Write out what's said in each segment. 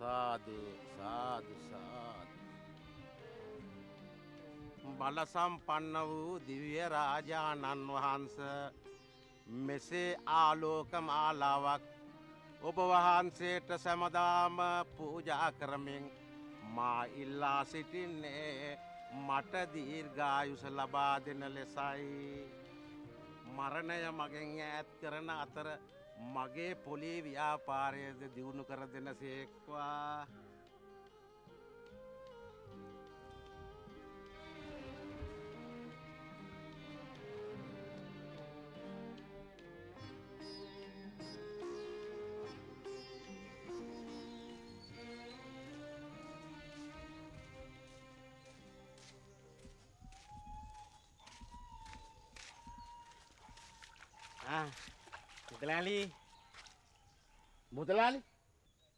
සාදු සාදු සාදු. බල සම්පන්න වූ දිව්‍ය රාජානන් වහන්ස මෙසේ ආලෝක මාලාවක් ඔබ වහන්සේට සැමදාම පූජා කරමින් මා ඉල්ලා සිටින්නේ මට දීර්ඝායුෂ ලබා දෙන ලෙසයි. මරණය මගෙන් ඈත් කරන අතර මගේ පොලී ව්‍යාපාරයද දියුණු කර දෙන සේක්වා.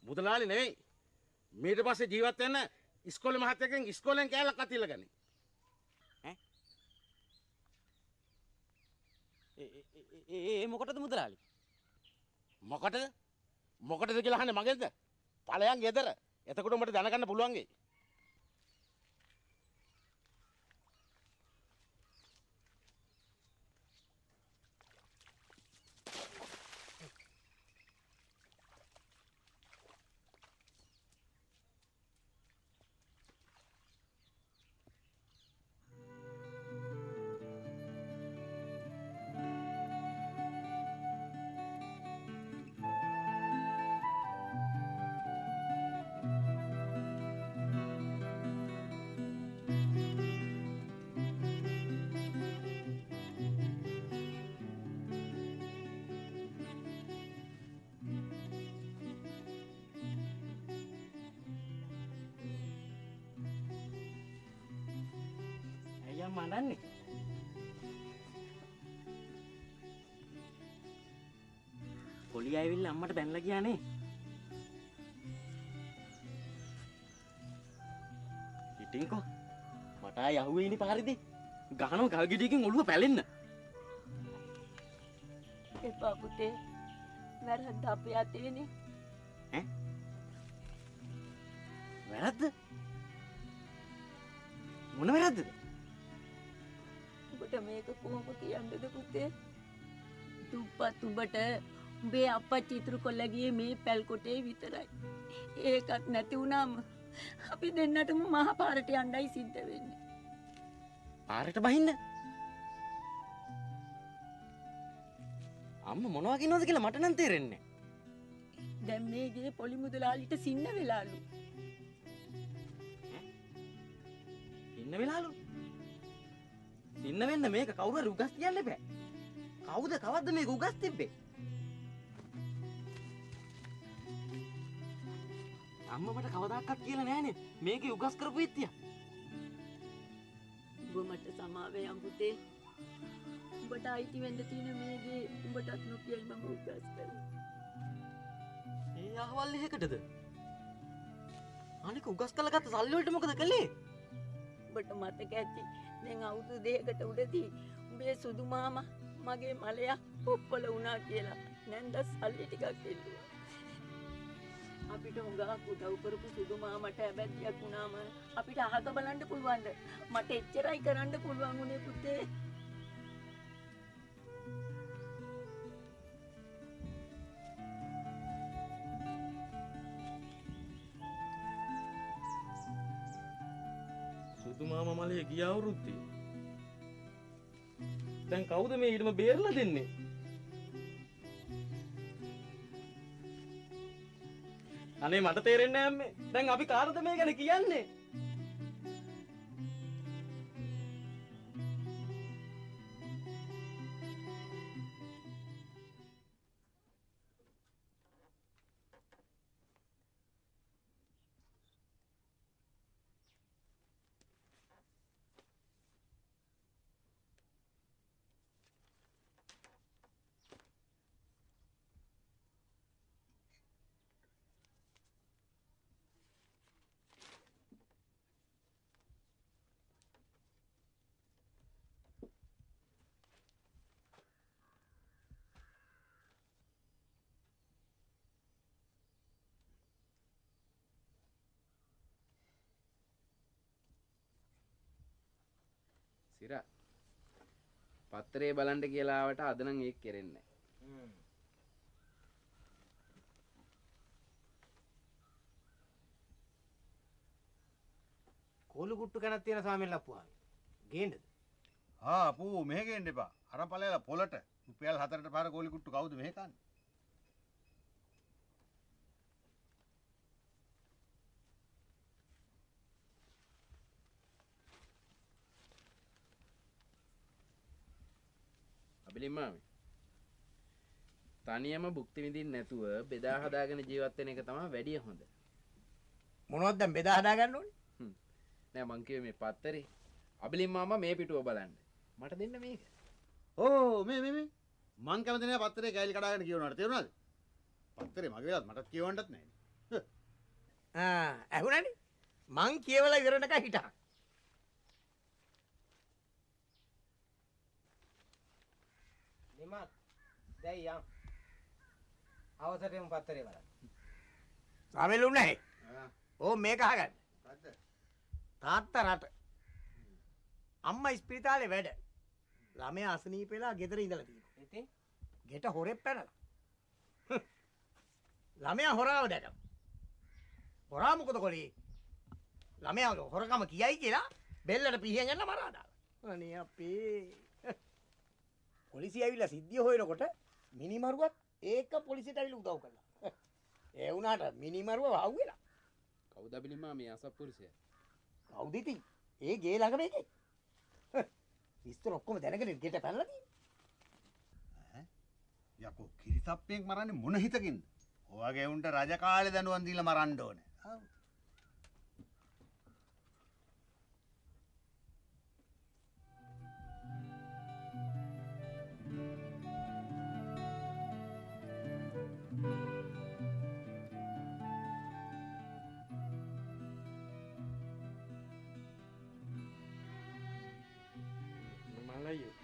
මුදලාලි නෙවෙයි. මීට පස්සේ ජීවත් වෙන්න ඉස්කෝලේ මහත්තයගෙන් ඉස්කෝලෙන් කෑල්ලක් අතිල්ල ගනි. ඒ මොකටද මුදලාලි? මොකටද කියලා අහන්නේ මගෙන්ද? ඵලයන් ගෙදර. එතකොට උඹට දැනගන්න පුළුවන් ගේ. අයියා මඩන්නේ. පොලිය ඇවිල්ලා අම්මට බැනලා ගියානේ. හිටින්කෝ. මට ආය යහුවේ ඉන්නේ පාරේදී. ගහනවා ගල් ගෙඩියකින් ඔළුව පැලෙන්න. එපා පුතේ. වැරද්ද අපේ අතේනේ. ඈ? වැරද්ද? මොන වැරද්දද? ඔබට මේක කොහොම කියන්නද පුතේ? දුප්පත් උඹට උඹේ අප්පච්චි ඉතුරු කොල්ල ගියේ මේ පැල් කොටේ විතරයි. ඒකත් නැති වුණාම අපි දෙන්නටම මහ පාරට යන්නයි සිද්ධ වෙන්නේ. පාරට බහින්න? අම්මා මොනවා කියනවද කියලා මට නම් තේරෙන්නේ නැහැ. දැන් මේ ගේ පොලි මුදලාලිට සින්න වෙලාලු. ඉන්න වෙලාලු. ඉන්න වෙන්න මේක කවුරු හරි උගස් කියන්න එපා. කවුද කවද්ද මේක උගස් තිබ්බේ? අම්මා මට කවදාකවත් කියලා නෑනේ මේකේ උගස් කරපු ඉත්තිය. උඹ මට සමාවෙ යම් පුතේ. උඹට අයිති වෙන්න තියෙන මේ ගේ උඹටත් නොකියයි මම උගස් කරේ. ඒ අහවල් එකකටද? අනික උගස් කරලා ගත්ත සල්ලි වලට මොකද කළේ? උඹට මතක ඇති දැන් අවුරුදු දෙකකට උඩදී උඹේ සුදු මාමා මගේ මලයා උප්පල වුණා කියලා නැන්ද සල්ලි ටිකක් දෙල්ලුවා. අපිට හුඟක් උදව් කරපු සුදු මාමට ඇබැද්දියක් වුණාම අපිට අහක බලන්න පුළුවන්ද? මට එච්චරයි කරන්න පුළුවන් උනේ පුතේ. සුදු මාමා මලේ ගිය අවුරුද්දේ. දැන් කවුද මේ ඊටම බේරලා දෙන්නේ? අනේ මට තේරෙන්නේ නැහැ අම්මේ. දැන් අපි කාටද මේ ගැන කියන්නේ? සිරා පත්තරේ බලන්න කියලා ආවට අද නම් ඒක කෙරෙන්නේ නැහැ. කොළු කුට්ටු කනක් තියෙන සාමෙන් ලප්පුවා. ගේන්නද? පූ මෙහෙ ගේන්න එපා. අරන් ඵලයලා පොලට. රුපියල් 4ට පාර කෝලි කුට්ටු කවුද මෙහෙ කන්නේ? අබිලින් මාමේ තනියම භුක්ති විඳින්න නැතුව බෙදා හදාගෙන ජීවත් වෙන එක තමයි වැඩිය හොඳ. මොනවද දැන් බෙදා හදා ගන්න ඕනේ? නෑ මං කිව්වේ මේ පත්තරේ අබිලින් මාමා මේ පිටුව බලන්න. මට දෙන්න මේක. මේ මං කැමති නෑ පත්තරේ කැලි කඩාගෙන කියවනවාට තේරුණාද? පත්තරේ මගේ වෙලාවත් මටත් කියවන්නත් නෑ. ඇහුණනේ? මං කියවලා ඉවරනක හිටා. නිමත් දැන් යම්. අවසරයෙන් පත්තරේ බලන්න. සාමෙලු නැහැ. ඕ මේක අහගන්න. තාත්තා රට. අම්මා ඉස්පිරිතාලේ වැඩ. ළමයා අසනීප වෙලා ගෙදර ඉඳලා තියෙනවා. ඉතින් ගෙට හොරෙක් පැනලා. ළමයා හොරාව දැකලා. හොරා මොකද කරේ? ළමයා හොරකම කියයි කියලා බෙල්ලට පිහියෙන් යන්න මරා දාලා. අනේ අපේ. පොලිසිය ඇවිල්ලා සිද්ධිය හොයනකොට මිනිමරුවත් ඒක පොලිසියට ඇවිල්ලා උදව් කළා. ඒ වුණාට මිනිමරුව වහුව වෙලා. කවුද අබිලින් මාමේ අසප්පුරුෂයා? කවුද ඉතින්? ඒ ගේ ළඟ මේකේ. විස්තර ඔක්කොම දැනගෙන ගෙට පැනලා තියෙනවා. යකෝ කිරිසප්පියෙක් මරන්නේ මොන හිතකින්ද? ඔයගේ උන්ට රජ කාලේ දඬුවම් දීලා මරන්න ඕනේ. අයියෝ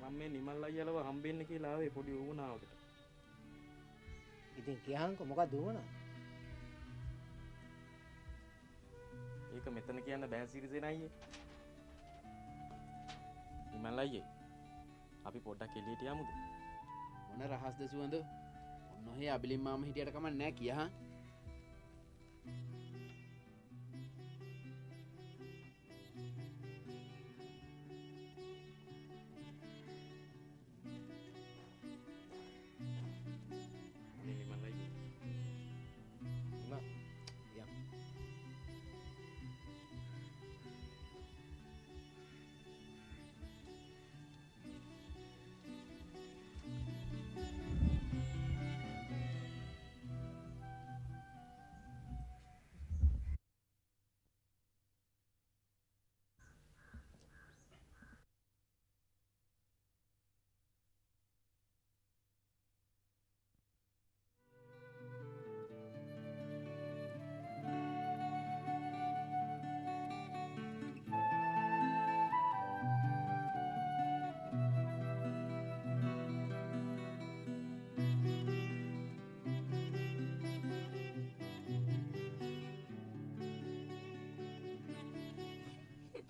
මම මේ නිමල් අයියලව හම්බෙන්න කියලා ආවේ පොඩි වුණාවකට. ඉතින් කියහන්කො මොකක්ද වුණා? ඒක මෙතන කියන්න බෑ සිරිසෙන අයියේ. නිමල් අයියේ අපි පොඩ්ඩක් එළියට යමුද? මොන රහස්ද සුවඳ? ඔන්න ඔහේ අබිලින් මාමා හිටියට කමක් නැහැ කියහන්.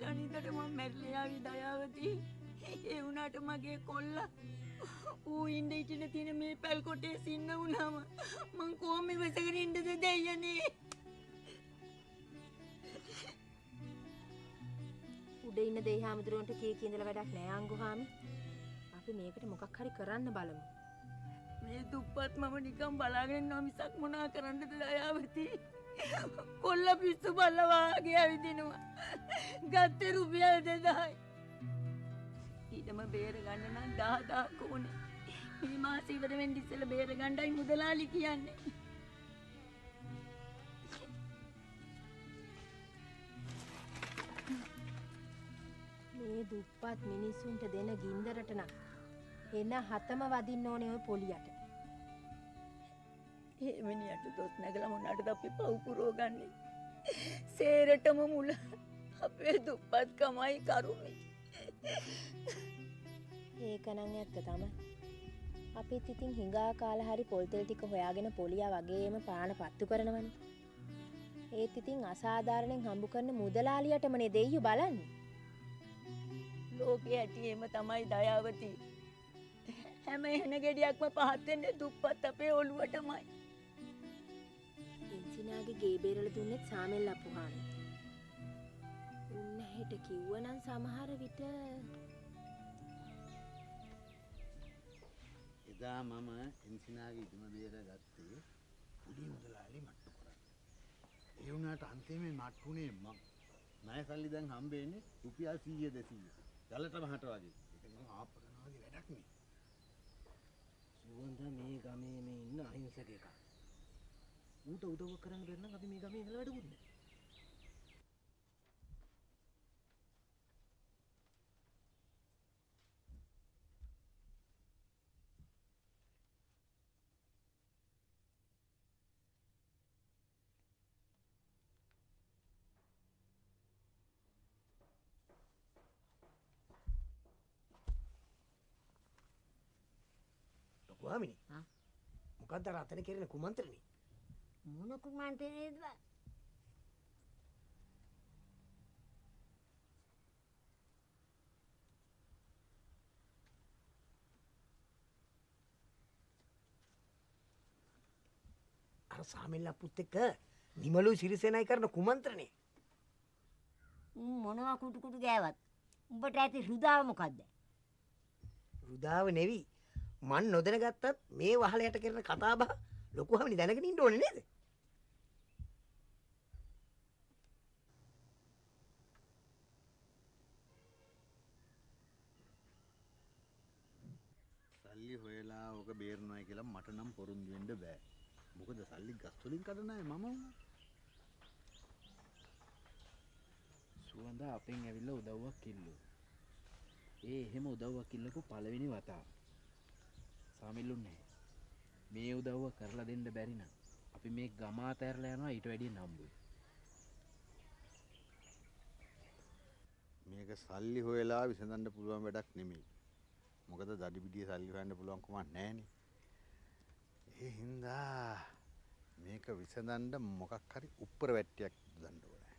අනිතට මම මැරිලා ආවි දයාවති. ඒ වුණාට මගේ කොල්ලා ඌ ඉන්න ඉතින තියෙන මේ පැල් කොටේ සින්න වුණාම මං කොහොම ඉවසගෙන ඉන්නද දෙයනේ. උඩ ඉන්න දෙයි හාමුදුරුවන්ට කී ඉඳලා වැඩක් නෑ අංගුහාමි. අපි මේකට මොකක් හරි කරන්න බලමු. මේ දුප්පත් මම නිකන් බලාගෙන ඉන්නවා මිසක් මොනා කරන්නද දයාවති. කොල්ල පිස්සු බල්ල වාගේ ඇවිදිනවා. ගත්තේ රුපියල් 2000යි. ඊටම බේර ගන්න නම් 10000ක් ඕනේ. මේ මාසෙ ඉවර වෙන්න ඉස්සෙල්ලා බේර ගන්නයි මුදලාලි කියන්නේ. මේ දුප්පත් මිනිස්සුන්ට දෙන ගින්දරට නම් එන හතම වදින්න ඕනේ ඔය පොලියට. ඒ මිනිහට දොස් නැගලා මොනටද අපි පව් පුරව ගන්නෙ? සේරටම මුල අපේ දුප්පත්කමයි කරුමේ. ඒක නම් ඇත්ත තමයි. අපිත් ඉතින් හිඟා කාලා හරි පොල් තෙල් ටික හොයාගෙන පොලියා වගේම පාන පත්තු කරනවනේ. ඒත් ඉතින් අසාධාරණෙන් හම්බ කරන මුදලාලියටමනේ දෙයියෝ බලන්නේ. ලෝකේ හැටියෙම තමයි දයාවති. හැම එන ගෙඩියක්ම පහත් වෙන්නේ දුප්පත් අපේ ඔළුවටමයි. එන්සිනාගේ ගේ බේරලා දුන්නෙත් සාමෙල් අප්පුහාමි. උන්න හෙට කිව්වනම් සමහර විට එදා මම එන්සිනාගේ ඉදම බේර ගත්තේ පුඩි මුදලාලි මට්ටු කරන්න. ඒ වුණාට අන්තිමේ මට්ටුනේ මං. ණය සල්ලි දැන් හම්බෙන්නේ රුපියල් 100 200. ගලටම හට වගේ. ඒක නම් ආප්ප කරනවා වගේ වැඩක් නේ. සුවඳ මේ ගමේ මේ ඉන්න අහිංසක එකක්. ඌට උදව් කරන්න බැරි නම් අපි මේ ගමේ ඉඳලා වැඩකුත් නැහැ. ලොකුහාමිනි. මොකක්ද අර අතන කෙරෙන කුමන්ත්‍රණේ? මොන කුමන්ත්‍රණේද? අර සාමෙල්ලා පුත් එක්ක නිමලු සිරිසේනයි කරන කුමන්ත්‍රණේ. මොනවා කුටු කුටු ගෑවත් උඹට ඇති රුදාව මොකද්ද? රුදාව නෙවි. මන් නොදැනගත්තත් මේ වහලයට කරන කතාබහ ලොකුහාමිනි දැනගෙන ඉන්න ඕනේ නේද? සල්ලි හොයලා ඕක බේරනවා කියලා මට නම් පොරොන්දු වෙන්න බෑ. මොකද සල්ලි ගස් වලින් කඩන අය මම වුණා. සුවඳ අපෙන් ඇවිල්ලා උදව්වක් කිල්ලුවා. ඒ එහෙම උදව්වක් කිල්ලපු පළවෙනි වතාව. සාමිල්ලුන්නේ මේ උදව්ව කරලා දෙන්න බැරි නම් අපි මේ ගම අතහැරලා යනවා ඊට වැඩිය නම්බුයි. මේක සල්ලි හොයලා විසඳන්න පුළුවන් වැඩක් නෙමෙයි. මොකද දඩි පිටියේ සල්ලි හොයන්න පුළුවන් කමක් නැහැනේ. ඒ හින්දා මේක විසඳන්න මොකක් හරි උඩර වැට්ටියක් දාන්න ඕනේ.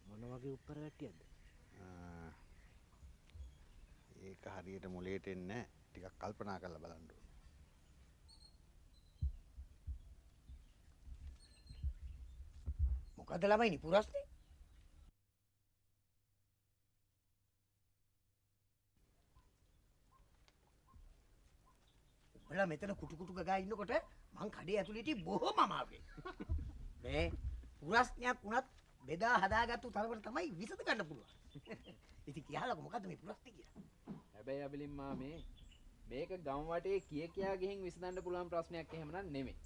මොන වගේ උඩර වැට්ටියක්ද? ඒක හරියට මොලේට එන්නේ නැහැ. ටිකක් කල්පනා කරලා බලන්න ඕනේ. මොකද ළමයිනි පුරස්නේ? ඔයාලා මෙතන කුටු කුටු ගගා ඉන්නකොට මං කඩේ ඇතුළේ හිටියේ බොහොම අමාරුයි. මේ පුරස්නයක් වුණත් බෙදා හදාගත්තු තරමට තමයි විසඳ ගන්න පුළුවන්. ඉතින් කියලාකො මොකද්ද මේ පුරස්නේ කියලා? හැබැයි අබිලින් මාමේ මේක ගම් වටේ කියා ගිහින් විසඳන්න පුළුවන් ප්‍රශ්නයක් එහෙමනම් නෙමෙයි.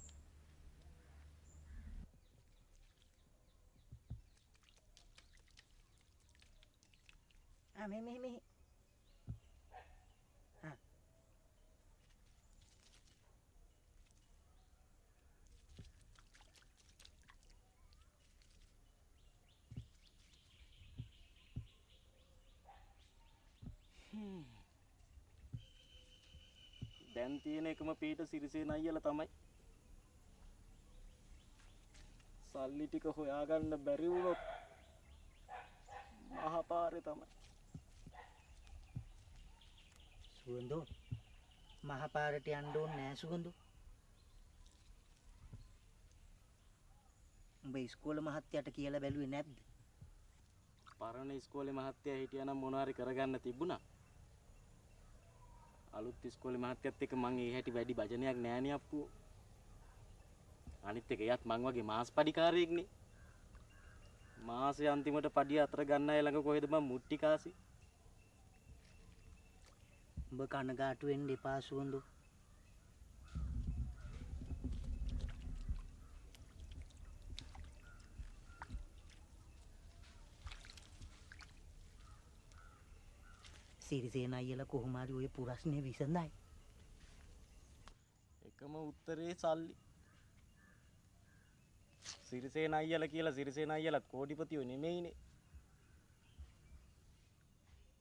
මෙහෙ. දැන් තියෙන එකම පීට සිරිසේන අයියලා තමයි. සල්ලි ටික හොයාගන්න බැරි වුණොත් මහපාරේ තමයි. සුවඳෝ මහපාරට යන්න ඕනේ නෑ සුවඳෝ. උඹ ඉස්කෝලේ මහත්තයාට කියලා බැලුවේ නැද්ද? පරණ ඉස්කෝලේ මහත්තයා හිටියානම් මොනවාරි කරගන්න තිබුණා. අලුත් ඉස්කෝලේ මහත්තයත් එක්ක මං ඒ හැටි වැඩි භජනයක් නෑනේ අප්පුෝ. අනිත් එක එයත් මං වගේ මාස් පඩිකාරයෙක්නේ. මාසේ අන්තිමට පඩිය අතර ගන්න අය ළඟ කොහෙද මං මුට්ටි කාසි. උඹ කනගාටු වෙන්න එපා සුවඳෝ. සිරිසේන අයියලා කොහොම හරි ඔය පුරස්නේ විසඳයි. එකම උත්තරේ සල්ලි. සිරිසේන අයියලා කියලා සිරිසේන අයියලා කෝටිපතියෝ නෙමෙයිනේ.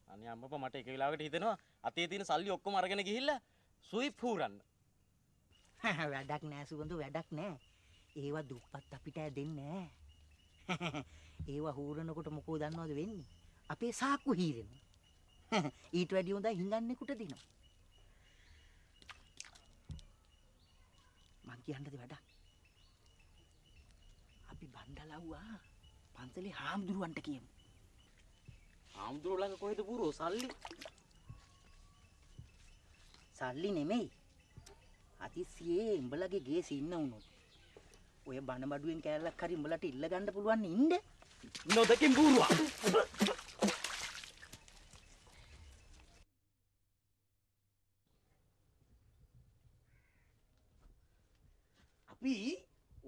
අනේ අම්මපා මට එක වෙලාවකට හිතෙනවා අතේ තියෙන සල්ලි ඔක්කොම අරගෙන ගිහිල්ලා සුයිප් හූරන්න. වැඩක් නෑ සුවඳු වැඩක් නෑ. ඒවා දුප්පත් අපිට දෙන්නේ නෑ. ඒවා හූරනකොට මොකෝ දන්නවද වෙන්නේ? අපේ සාක්කු හීරෙනවා. ඊට වැඩි හොඳයි හිඟන්නෙකුට දෙනවා. මං කියන්නද වැඩක්. අපි බණ්ඩලව්වා පන්සලේ හාමුදුරුවන්ට කියමු. හාමුදුරුවෝ ළඟ කොහෙද පුරෝ සල්ලි? සල්ලි නෙමෙයි. අතිසියේ උඹලගේ ගේසි ඉන්න උනොත් ඔය බණ බඩුවෙන් කෑල්ලක් හරි උඹලට ඉල්ල ගන්න පුළුවන් ඉන්න. නොදකින් බූරුවා. අපි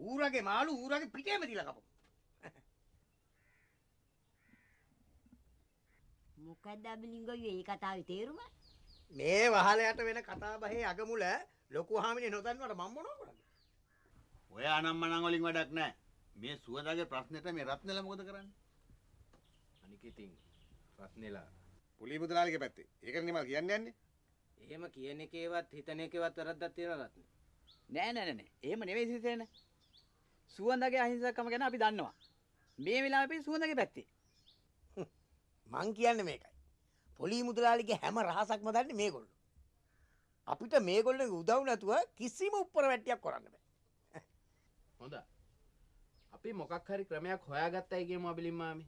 ඌරගේ මාළු ඌරගේ පිටේම තියලා කපමු. මොකක්ද අබිලිංගෝ මේ කතාවේ තේරුම? මේ වහලයට වෙන කතා බහේ අගමුල ලොකු හාමිනේ නොදන්නවට මම මොනව කරන්නේ? ඔය අනම්මනම් වලින් වැඩක් නැහැ. මේ සුවඳගේ ප්‍රශ්නෙට මේ රත්නලා මොකද කරන්නේ? අනික ඉතින් රත්නෙලා පුලි මුදලාලිගේ පැත්තේ. ඒකනේ මම කියන්නේ යන්නේ. එහෙම කියන එකේවත් හිතන එකේවත් වැරද්දක් තියෙනවා රත්නේ. නෑ. එහෙම නෙවෙයි සිතේන. සුවඳගේ අහිංසකකම ගැන අපි දන්නවා. මේ වෙලාවේ අපි සුවඳගේ පැත්තේ. මං කියන්නේ මේකයි. පොලි මුදලාලිගේ හැම රහසක්ම දන්නේ මේගොල්ලෝ. අපිට මේගොල්ලෝගේ උදව් නැතුව කිසිම උඩර වැට්ටියක් කරන්න බෑ. හොඳයි. අපි මොකක් හරි ක්‍රමයක් හොයාගත්තයි කියමු අබිලින් මාමි.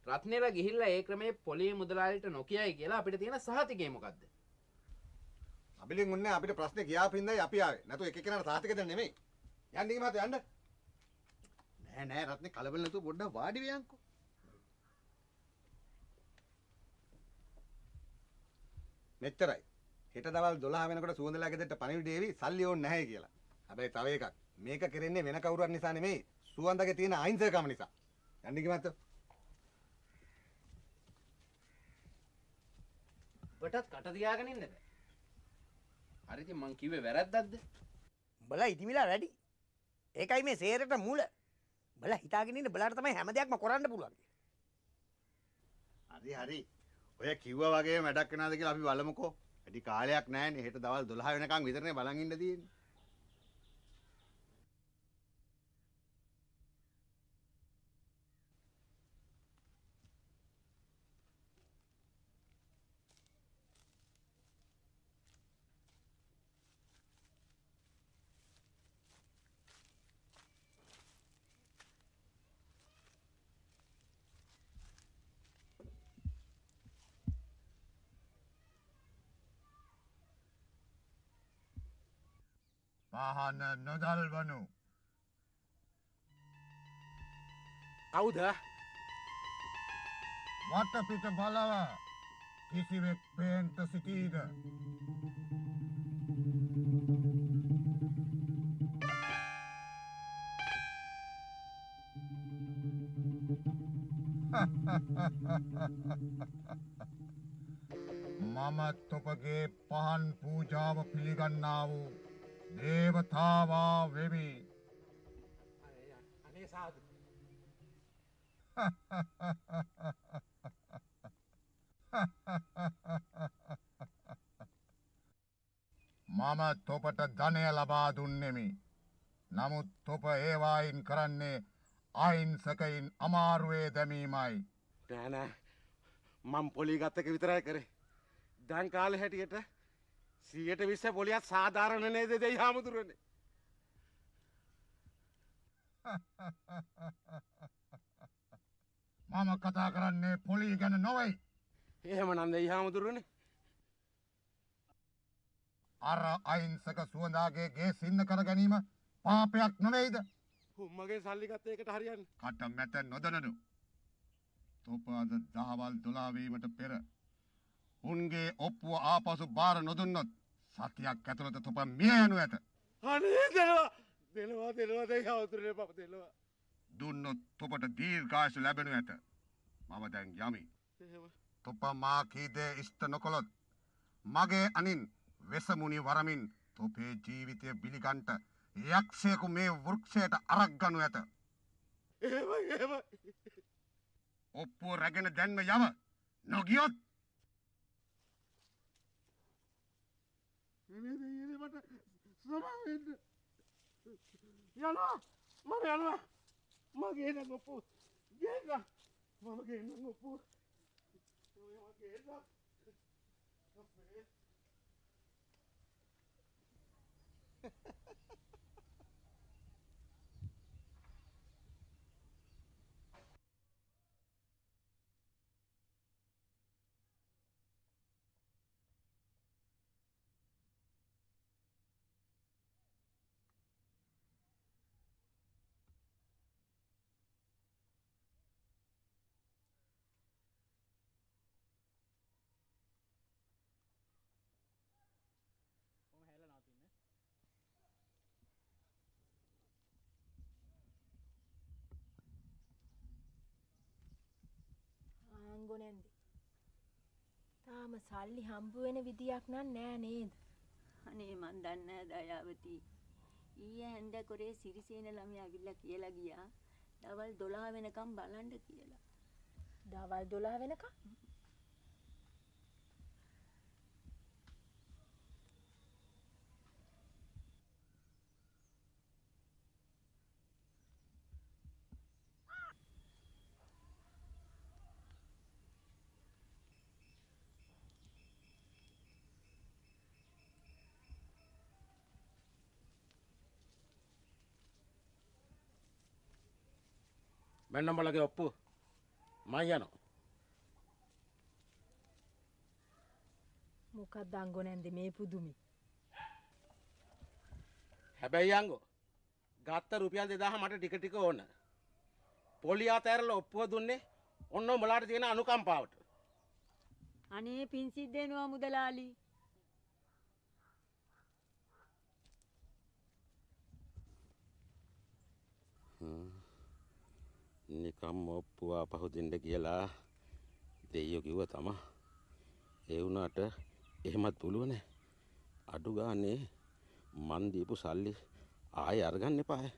රත්නේලා ගිහිල්ලා ඒ ක්‍රමයේ පොලි මුදලාලිට නොකියයි කියලා අපිට තියෙන සහතිකය මොකද්ද? අබිලින් උන්නේ අපිට ප්‍රශ්නේ කියාපින්දයි අපි ආවේ. නැතු එක එකනට සාතික දෙන්න නෙමෙයි. යන්න ඊ මහත්තයා යන්න. නෑ රත්නේ කලබල නැතුව පොඩ්ඩක් වාඩි වෙයන්කෝ. මෙච්චරයි. හෙට දවල් 12 වෙනකොට සුවඳලා ගෙදරට පණිවිඩ එවි සල්ලි ඕනේ නැහැ කියලා. හැබැයි තව එකක්. මේක කරන්නේ වෙන කවුරුත් නිසා නෙමෙයි. සුවඳගේ තියෙන අහිංසකකම නිසා. යන්න ඊ මහත්තයා. ඔබටත් කට තියාගෙන ඉන්න බෑ. හරි ඉතින් මං කිව්වේ වැරද්දක්ද? උඹලා ඉතිමිලා වැඩි. ඒකයි මේ සේරට මූල. උඹලා හිතාගෙන ඉන්න උඹලාට තමයි හැම දෙයක්ම කරන්න පුළුවන්. හරි. ඔය කිව්වා වගේ වැඩක් වෙනවද කියලා අපි බලමුකෝ. වැඩි කාලයක් නැහැනේ. හෙට දවල් 12 වෙනකන් විතරනේ බලන් ඉන්න තියෙන්නේ. පහන නොදල්වනු. කවුද? වටපිට බලව කිසිවෙක් පේන්ට සිටීද? මම තොපගේ පහන් පූජාව පිළිගන්නා වූ දේවතාවා වෙමි. අනේ සාදු. මම තොපට ධනය ලබා දුන්නෙමි. නමුත් තොප ඒවායින් කරන්නේ අහිංසකයින් අමාරුවේ දැමීමයි. නෑ මම පොලි ගත්ත එක විතරයි කරේ. දැන් කාලේ හැටියට 120 පොලියක් සාධාරණ නේද දෙයි හාමුදුරනේ. මම කතා කරන්නේ පොලි ගැන නොවේ. එහෙමනම් දෙයි හාමුදුරනේ. අර අහිංසක සුවඳාගේ ගේ සින්න කර ගැනීම පාපයක් නොවේද? උම්මගේ සල්ලි ගත්ත එකට හරියන්නේ. කට මැත නොදනනු. තොප අද දහවල් 12 වීමට පෙර උන්ගේ ඔප්පුව ආපසු බාර නොදුන්නොත් සතියක් ඇතුළත තොප මිය යනු ඇත. අනේ දෙනවා දෙයි හාමුදුරනේ පප දෙනවා. දුන්නොත් තොපට දීර්ඝායුෂ ලැබෙනු ඇත. මම දැන් යමි. තොප මා කී දේ ඉෂ්ට නොකළොත් මගේ අනින් වෙසමුණි වරමින් තොපේ ජීවිතය බිලිගන්ට යක්ෂයෙකු මේ වෘක්ෂයට අරක් ගනු ඇත. එහෙමයි. ඔප්පුව රැගෙන දැන්ම යම. නොගියොත් එනේ මට සමාවෙන්න. යනවා. මගේ නම් ඔප්පු. ගේන්න. මම ගේන්න ඔප්පු. මම ගේන්න. කොහොම හැලලා නවතින්නේ? ආංගෝ නැන්දේ. තාම සල්ලි හම්බ වෙන විදියක් නෑ නේද? අනේ මන් දන්නේ නැහැ දයාවති. ඊයේ හැන්ද කොරේ සිරිසේන ළමයා ඇවිල්ලා කියලා ගියා. දවල් 12 වෙනකම් බලන්න කියලා. දවල් 12 වෙනකම්? මෙන්නඹලගේ ඔප්පු මම යනවා. මොකක්ද අංගෝ නැන්දේ මේ පුදුමි? හැබැයි අංගෝ ගත්ත රුපියල් 2000 මට ටික ටික ඕන. පොලිය අතෑරලා ඔප්පුව දුන්නේ ඔන්න උඹලාට තියෙන අනුකම්පාවට. අනේ පින් සිද්ධ වෙනවා මුදලාලි. නිකම් ඔප්පුව ආපහු දෙන්න කියලා දෙයියෝ කිව්වා තමා. ඒ වුණාට එහෙමත් පුළුවනේ. අඩු ගානේ මන් දීපු සල්ලි ආයෙ අරගන්න එපායි.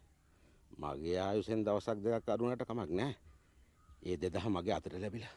මගේ ආයුෂෙන් දවසක් දෙකක් අඩු වුණාට කමක් නැහැ. ඒ 2000 මගේ අතට ලැබිලා.